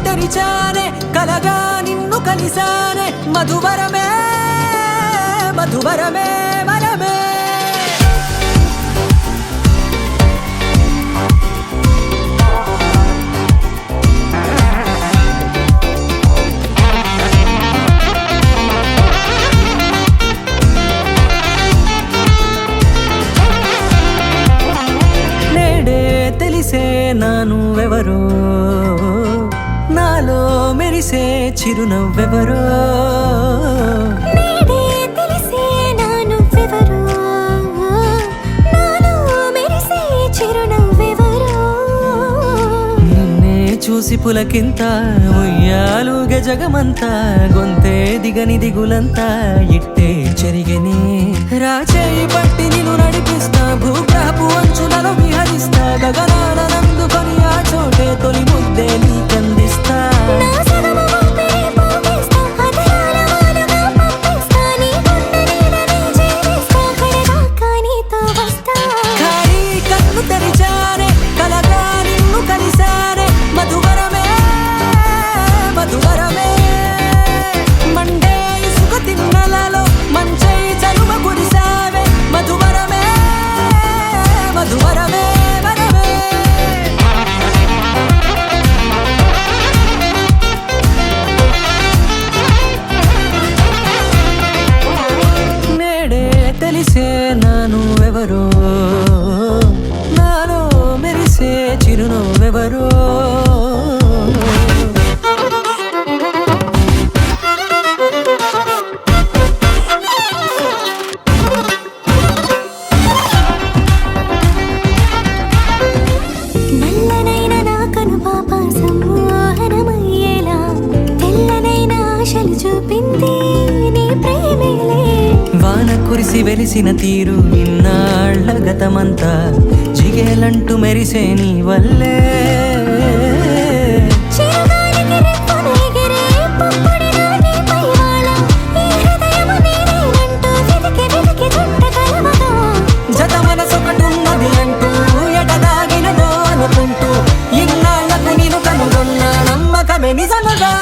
తెరిచానే కలగా నిన్ను కలిసానే మధువరమే మధువరమే వరమే తెలిసే నానువెవరో నాలో మెరిసే చిరునవ్వెవరో తెలిసే నానువెవరో నాలో మెరిసే చిరునవ్వెవరో నిన్నే చూసి పులకింత ఉయ్యాలుగ జగమంతా గొంతే దిగని దిగులంతా ఇట్టే చెరిగని రాచేయి పట్టి నిన్ను నడిపిస్తా భూగ్రహపు అంచులలో విహరిస్తా గగనానందుకొని ఆ చోటే తొలి ముద్దే నీకందిస్తా ఖాళీ కన్ను తెరిచానే కలగా నిన్ను కలిసానే మధువరమే మధువరమే మండే ఇసుక తిన్నలలో మంచై చలువ కురిసావే మధువరమే మధువరమే వరమే నేడే తెలిసే నానువెవరో నాలో మెరిసే చిరునవ్వెవరో నల్లనైన నా కనుపాప సమ్మోహనమయ్యేలా తెల్లనైన ఆశలు చూపింది నీ ప్రేమేలే వాన కురిసి వెలిసిన తీరు ఇన్నాళ్ల గతమంతా జిగేలంటూ మెరిసే నీ వల్లే చిరుగాలికి రెప్పను ఎగిరే పుప్పొడిన నీ పైవాళ ఈ హృదయము నీదేనంటూ వెతికి వెతికి చుట్ట కలవగా జత మనసొకటున్నది అంటూ ఎటదాగినదో అనుకుంటూ ఇన్నాళ్లకు నేను కనుగొన్న నమ్మకమే నిజముగా